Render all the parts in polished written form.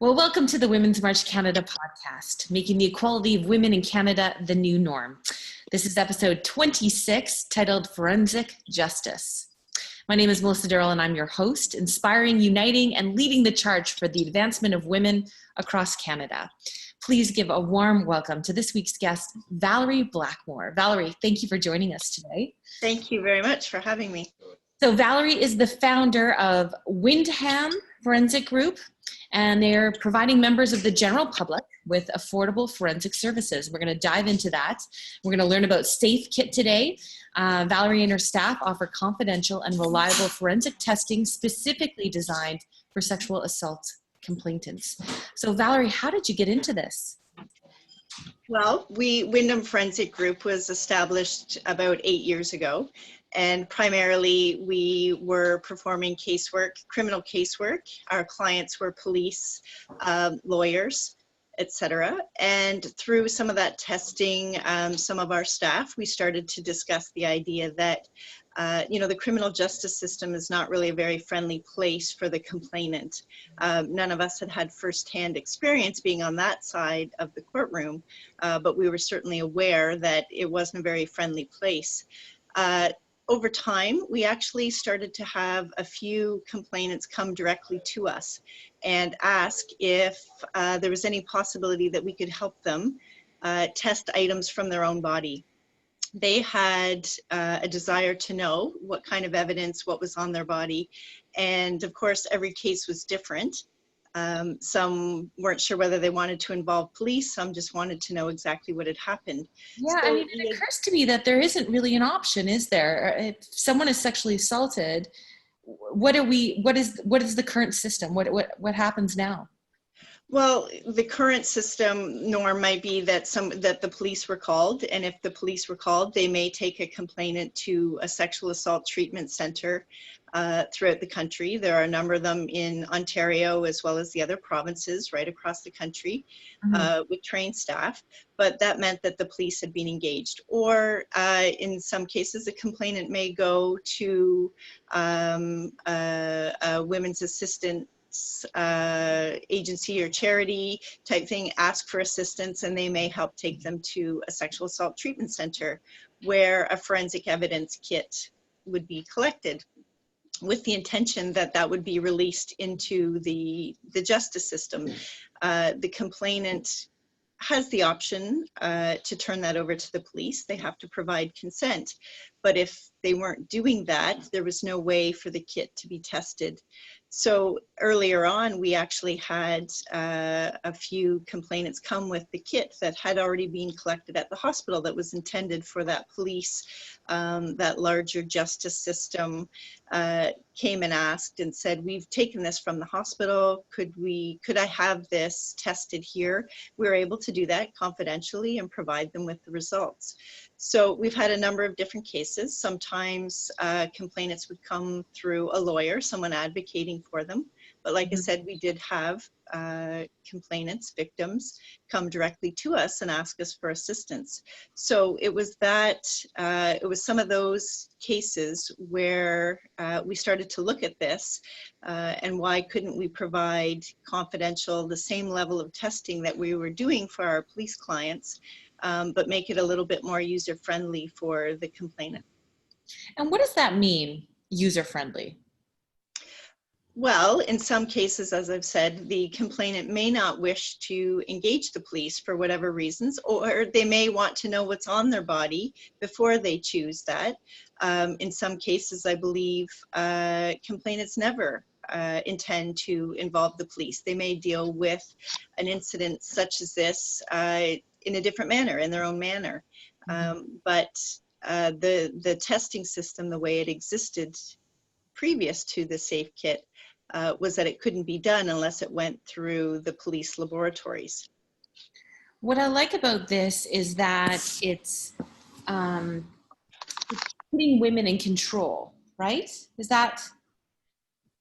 Well, welcome to the Women's March Canada podcast, making the equality of women in Canada the new norm. This is episode 26, titled Forensic Justice. My name is Melissa Durrell, and I'm your host, inspiring, uniting, and leading the charge for the advancement of women across Canada. Please give a warm welcome to this week's guest, Valerie Blackmore. Valerie, thank you for joining us today. Thank you very much for having me. So Valerie is the founder of Wyndham Forensic Group, and they're providing members of the general public with affordable forensic services. We're going to dive into that. We're going to learn about SAFEkit today. Valerie and her staff offer confidential and reliable forensic testing specifically designed for sexual assault complainants. So Valerie, how did you get into this? Well, Wyndham Forensic Group was established about 8 years ago. And primarily, we were performing casework, criminal casework. Our clients were police, lawyers, etc. And through some of that testing, some of our staff, we started to discuss the idea that, the criminal justice system is not really a very friendly place for the complainant. None of us had firsthand experience being on that side of the courtroom, but we were certainly aware that it wasn't a very friendly place. Over time, we actually started to have a few complainants come directly to us and ask if there was any possibility that we could help them test items from their own body. They had a desire to know what kind of evidence, what was on their body, and of course, every case was different. Some weren't sure whether they wanted to involve police. Some just wanted to know exactly what had happened. Yeah, so, it occurs to me that there isn't really an option, is there? If someone is sexually assaulted, what is the current system? What happens now? Well, the current system norm might be that the police were called, and if the police were called, they may take a complainant to a sexual assault treatment center throughout the country. There are a number of them in Ontario as well as the other provinces right across the country with trained staff, but that meant that the police had been engaged. Or in some cases, the complainant may go to a women's assistance agency or charity type thing, ask for assistance, and they may help take them to a sexual assault treatment center where a forensic evidence kit would be collected with the intention that that would be released into the justice system. The complainant has the option to turn that over to the police. They have to provide consent. But if they weren't doing that, there was no way for the kit to be tested. So earlier on, we actually had a few complainants come with the kit that had already been collected at the hospital that was intended for that police, that larger justice system, came and asked and said, we've taken this from the hospital. Could I have this tested here? We were able to do that confidentially and provide them with the results. So we've had a number of different cases. Sometimes complainants would come through a lawyer, someone advocating for them. But like I said, we did have complainants, victims, come directly to us and ask us for assistance. So it was some of those cases where we started to look at this and why couldn't we provide confidential, the same level of testing that we were doing for our police clients, but make it a little bit more user-friendly for the complainant. And what does that mean, user-friendly? Well, in some cases, as I've said, the complainant may not wish to engage the police for whatever reasons, or they may want to know what's on their body before they choose that. In some cases, I believe complainants never intend to involve the police. They may deal with an incident such as this in a different manner, in their own manner. But the testing system, the way it existed previous to the SAFEkit, was that it couldn't be done unless it went through the police laboratories. What I like about this is that it's putting women in control, right? Is that,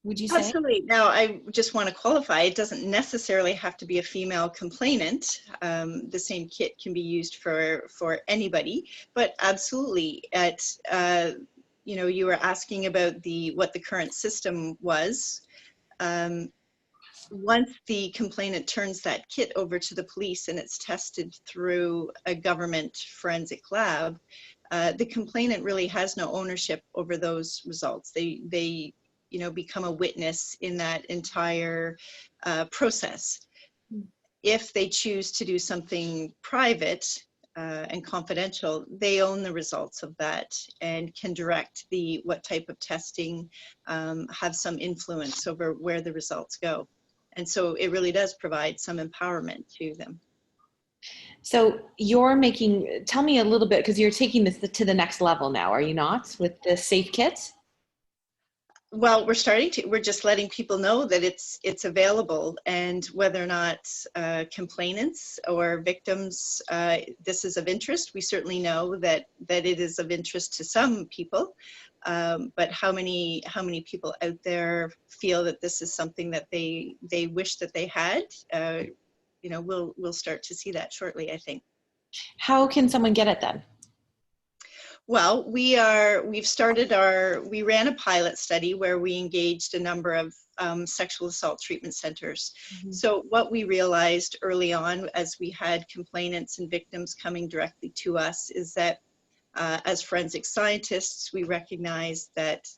would you say? Absolutely. Now, I just want to qualify, it doesn't necessarily have to be a female complainant. The same kit can be used for anybody, but absolutely, you were asking about what the current system was. once the complainant turns that kit over to the police and it's tested through a government forensic lab, the complainant really has no ownership over those results. They you know, become a witness in that entire process. If they choose to do something private and confidential, they own the results of that and can direct what type of testing, have some influence over where the results go. And so it really does provide some empowerment to them. So tell me a little bit, because you're taking this to the next level now, are you not, with the SAFEkit? Well, we're just letting people know that it's available, and whether or not complainants or victims, this is of interest. We certainly know that it is of interest to some people, but how many people out there feel that this is something that they wish that they had? You know, we'll start to see that shortly, I think. How can someone get it then? Well, we ran a pilot study where we engaged a number of sexual assault treatment centers. Mm-hmm. So what we realized early on, as we had complainants and victims coming directly to us, is that as forensic scientists, we recognized that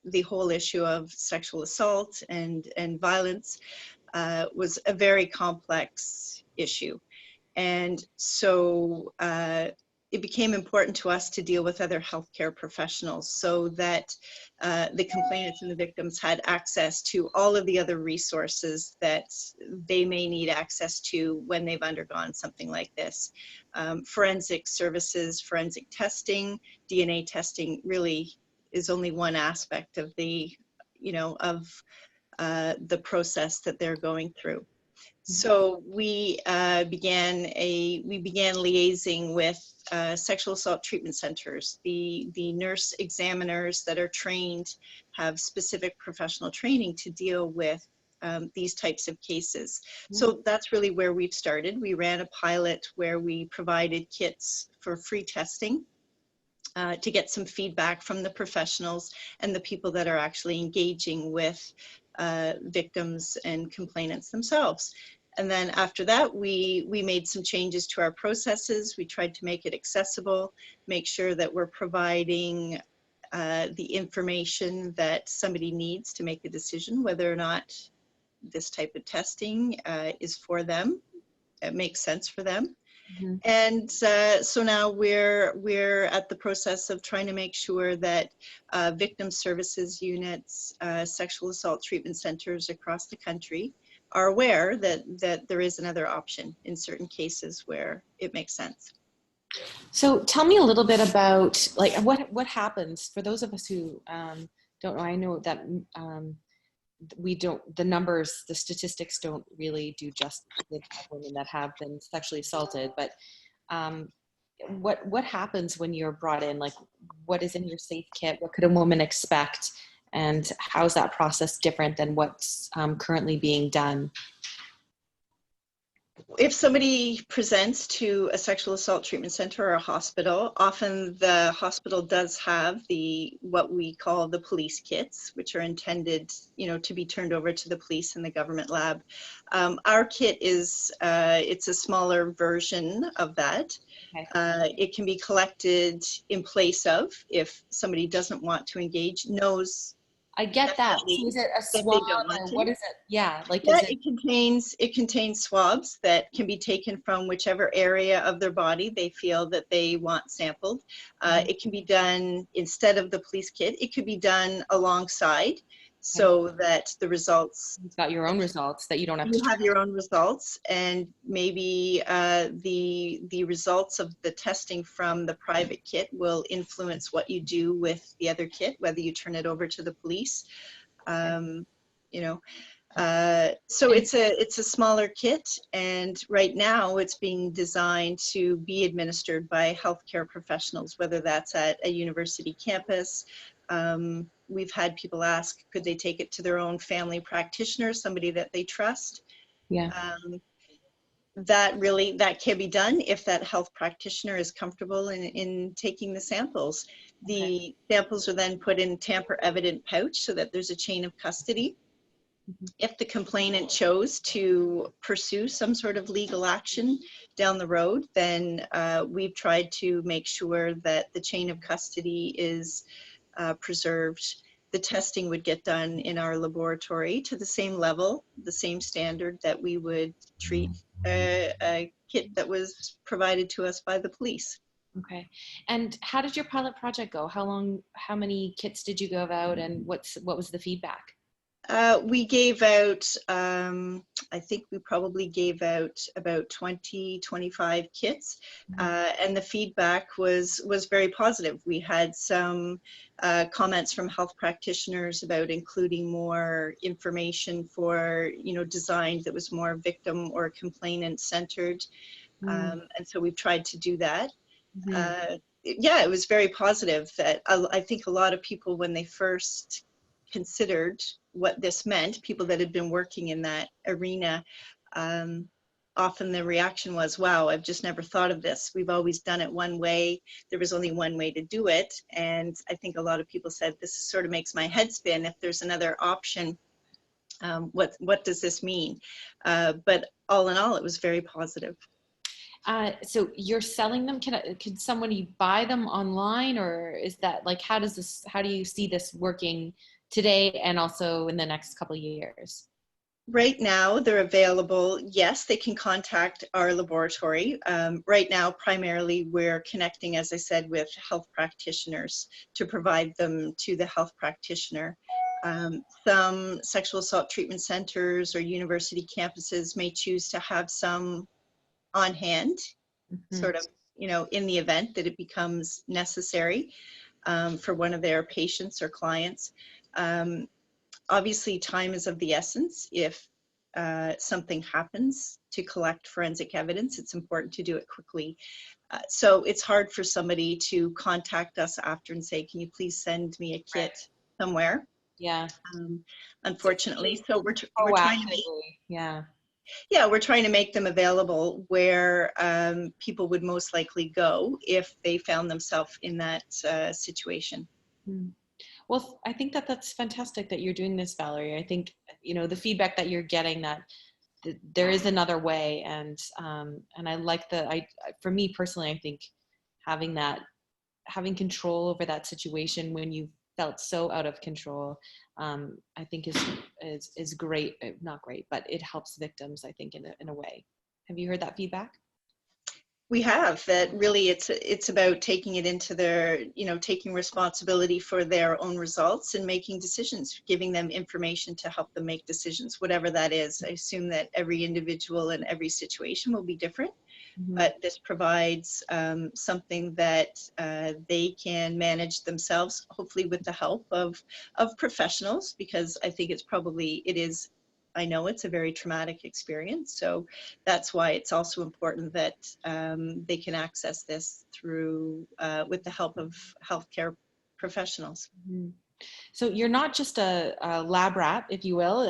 the whole issue of sexual assault and violence was a very complex issue. And so it became important to us to deal with other healthcare professionals so that the complainants and the victims had access to all of the other resources that they may need access to when they've undergone something like this. Forensic services, forensic testing, DNA testing really is only one aspect of the, you know, of the process that they're going through. So we began liaising with sexual assault treatment centers. The nurse examiners that are trained have specific professional training to deal with these types of cases. So that's really where we've started. We ran a pilot where we provided kits for free testing to get some feedback from the professionals and the people that are actually engaging with victims and complainants themselves. And then after that, we made some changes to our processes. We tried to make it accessible, make sure that we're providing the information that somebody needs to make a decision whether or not this type of testing is for them. It makes sense for them. Mm-hmm. And so now we're at the process of trying to make sure that victim services units, sexual assault treatment centers across the country are aware that there is another option in certain cases where it makes sense. So tell me a little bit about like what happens for those of us who don't know. I know that the statistics don't really do justice with women that have been sexually assaulted, but what happens when you're brought in? Like, what is in your SAFEkit? What could a woman expect? And how is that process different than what's currently being done? If somebody presents to a sexual assault treatment center or a hospital, often the hospital does have what we call the police kits, which are intended, you know, to be turned over to the police in the government lab. Our kit is it's a smaller version of that. Okay. It can be collected in place of, if somebody doesn't want to engage, knows. I get that. So is it a swab or what is it? Yeah, like yeah, it contains swabs that can be taken from whichever area of their body they feel that they want sampled. It can be done instead of the police kit. It could be done alongside, so that the results. You've got your own results that you don't have. You have your own results, and maybe the results of the testing from the private kit will influence what you do with the other kit, whether you turn it over to the police. You know, so it's a smaller kit, and right now it's being designed to be administered by healthcare professionals, whether that's at a university campus. We've had people ask, could they take it to their own family practitioner, somebody that they trust? Yeah. That can be done if that health practitioner is comfortable in taking the samples. The samples are then put in tamper evident pouch so that there's a chain of custody. If the complainant chose to pursue some sort of legal action down the road, then we've tried to make sure that the chain of custody is preserved. The testing would get done in our laboratory to the same level, the same standard that we would treat a kit that was provided to us by the police. Okay. And how did your pilot project go? How many kits did you give out, and what was the feedback? We gave out, I think we probably gave out about 20, 25 kits, and the feedback was very positive. We had some comments from health practitioners about including more information for, design that was more victim or complainant centered. And so we've tried to do that. Yeah, it was very positive. That I think a lot of people, when they first considered what this meant, people that had been working in that arena, often the reaction was, wow, I've just never thought of this. We've always done it one way. There was only one way to do it. And I think a lot of people said, this sort of makes my head spin. If there's another option, what does this mean? But all in all, it was very positive. So you're selling them. Can somebody buy them online, or is that like, how do you see this working today and also in the next couple of years? Right now, they're available. Yes, they can contact our laboratory. Right now, primarily, we're connecting, as I said, with health practitioners to provide them to the health practitioner. Some sexual assault treatment centers or university campuses may choose to have some on hand, sort of, in the event that it becomes necessary for one of their patients or clients. Obviously, time is of the essence. If something happens to collect forensic evidence, it's important to do it quickly. So it's hard for somebody to contact us after and say, can you please send me a kit somewhere? Yeah. Unfortunately, so we're trying to we're trying to make them available where people would most likely go if they found themselves in that situation. Well, I think that's fantastic that you're doing this, Valerie. I think, the feedback that you're getting, that there is another way. And I like for me personally, I think having control over that situation when you felt so out of control, I think is great. Not great, but it helps victims, I think, in a way. Have you heard that feedback? We have. That really it's about taking it into their, taking responsibility for their own results and making decisions, giving them information to help them make decisions, whatever that is. I assume that every individual and every situation will be different, but this provides something that they can manage themselves, hopefully with the help of professionals, because I think I know it's a very traumatic experience. So that's why it's also important that they can access this through, with the help of healthcare professionals. So you're not just a lab rat, if you will.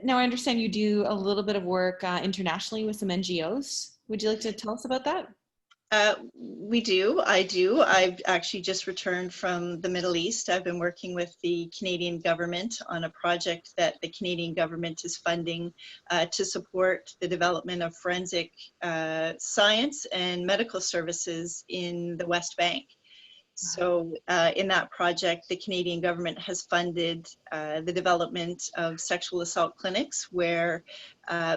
Now I understand you do a little bit of work internationally with some NGOs. Would you like to tell us about that? We do. I do. I've actually just returned from the Middle East. I've been working with the Canadian government on a project that the Canadian government is funding to support the development of forensic science and medical services in the West Bank. So in that project, the Canadian government has funded the development of sexual assault clinics where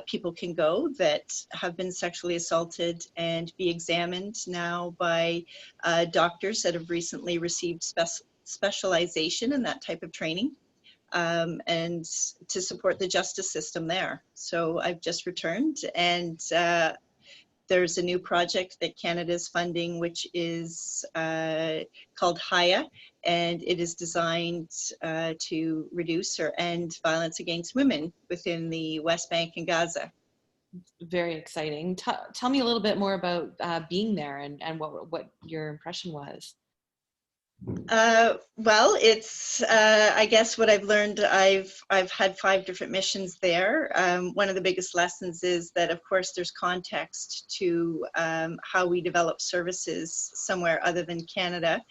people can go that have been sexually assaulted and be examined now by doctors that have recently received specialization in that type of training, and to support the justice system there. So I've just returned, and there's a new project that Canada is funding, which is called HIA, and it is designed to reduce or end violence against women within the West Bank and Gaza. Very exciting. Tell me a little bit more about being there and what your impression was. Well, it's, I guess what I've learned, I've had 5 different missions there. One of the biggest lessons is that, of course, there's context to how we develop services somewhere other than Canada.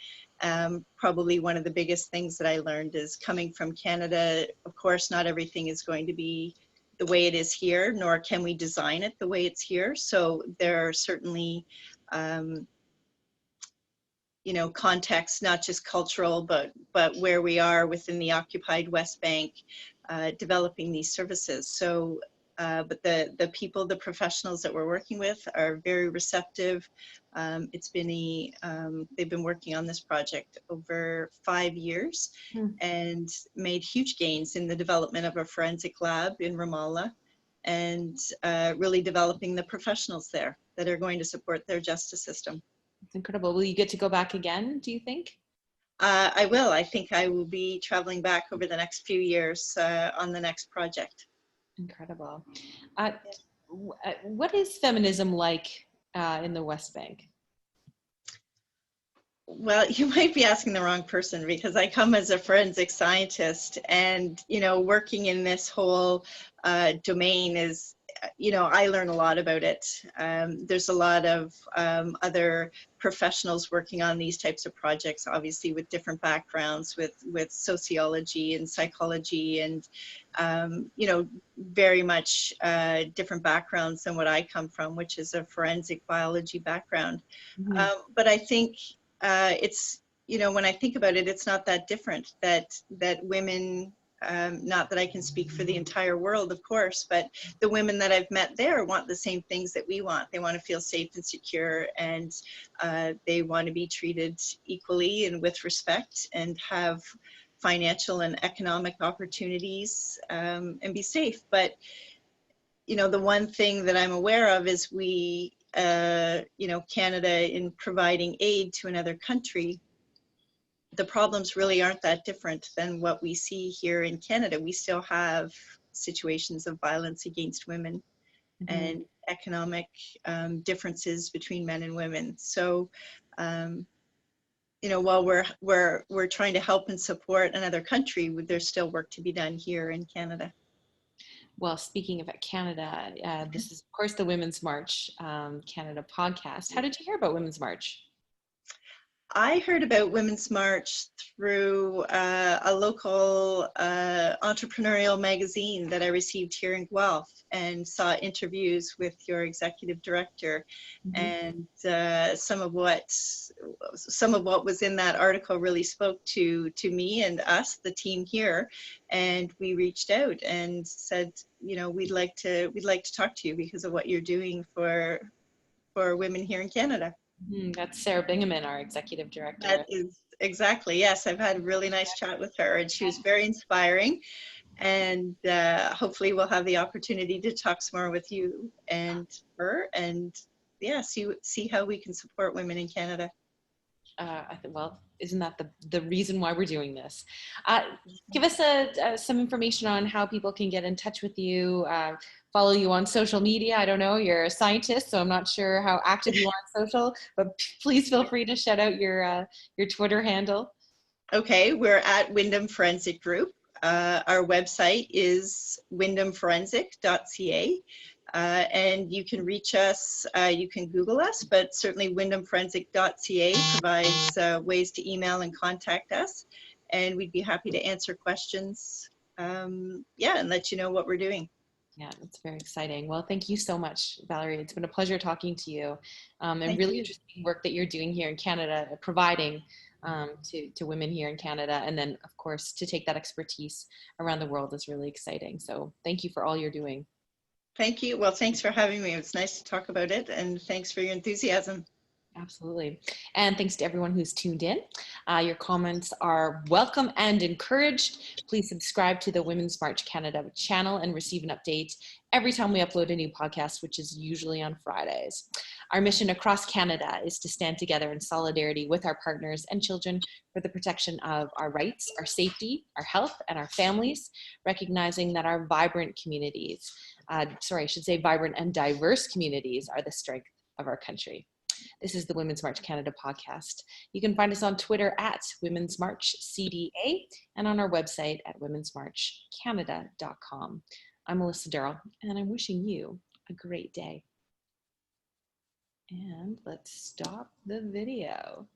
Probably one of the biggest things that I learned is coming from Canada. Of course, not everything is going to be the way it is here, nor can we design it the way it's here. So there are certainly, you know, contexts, not just cultural, but where we are within the occupied West Bank, developing these services. So, but the people, the professionals that we're working with are very receptive. It's been they've been working on this project over 5 years and made huge gains in the development of a forensic lab in Ramallah, and really developing the professionals there that are going to support their justice system. It's incredible. Will you get to go back again, do you think? I will. I think I will be traveling back over the next few years on the next project. Incredible. What is feminism like in the West Bank? Well, you might be asking the wrong person, because I come as a forensic scientist, and, you know, working in this whole domain is, you know, I learn a lot about it. There's a lot of other professionals working on these types of projects, obviously with different backgrounds, with sociology and psychology, and, you know, very much different backgrounds than what I come from, which is a forensic biology background. But I think it's, you know, when I think about it, it's not that different, that women, not that I can speak for the entire world, of course, but the women that I've met there want the same things that we want. They want to feel safe and secure, and they want to be treated equally and with respect, and have financial and economic opportunities, and be safe. But, you know, the one thing that I'm aware of is we, you know, Canada, in providing aid to another country, the problems really aren't that different than what we see here in Canada. We still have situations of violence against women and economic differences between men and women. So, you know, while we're trying to help and support another country, there's still work to be done here in Canada. Well, speaking of Canada, this is, of course, the Women's March Canada podcast. How did you hear about Women's March? I heard about Women's March through a local entrepreneurial magazine that I received here in Guelph, and saw interviews with your executive director, and some of what was in that article really spoke to me and us, the team here, and we reached out and said, you know, we'd like to talk to you because of what you're doing for women here in Canada. That's Sarah Bingaman, our executive director. That is exactly, yes. I've had a really nice chat with her, and she was very inspiring. And hopefully we'll have the opportunity to talk some more with you and her, and yeah, see how we can support women in Canada. Well, isn't that the reason why we're doing this? Give us some information on how people can get in touch with you, follow you on social media. I don't know, you're a scientist, so I'm not sure how active you are on social, but please feel free to shout out your Twitter handle. Okay, we're at Wyndham Forensic Group. Our website is wyndhamforensic.ca. And you can reach us, you can Google us, but certainly wyndhamforensic.ca provides ways to email and contact us, and we'd be happy to answer questions, yeah, and let you know what we're doing. Yeah, that's very exciting. Well, thank you so much, Valerie. It's been a pleasure talking to you, and Thank really you. interesting work that you're doing here in Canada, providing to women here in Canada, and then, of course, to take that expertise around the world is really exciting. So thank you for all you're doing. Thank you. Well, thanks for having me. It's nice to talk about it, and thanks for your enthusiasm. Absolutely. And thanks to everyone who's tuned in. Your comments are welcome and encouraged. Please subscribe to the Women's March Canada channel and receive an update every time we upload a new podcast, which is usually on Fridays. Our mission across Canada is to stand together in solidarity with our partners and children for the protection of our rights, our safety, our health, and our families, recognizing that our vibrant communities, vibrant and diverse communities are the strength of our country. This is the Women's March Canada podcast. You can find us on Twitter at Women's March CDA and on our website at womensmarchcanada.com. I'm Melissa Darrell, and I'm wishing you a great day. And let's stop the video.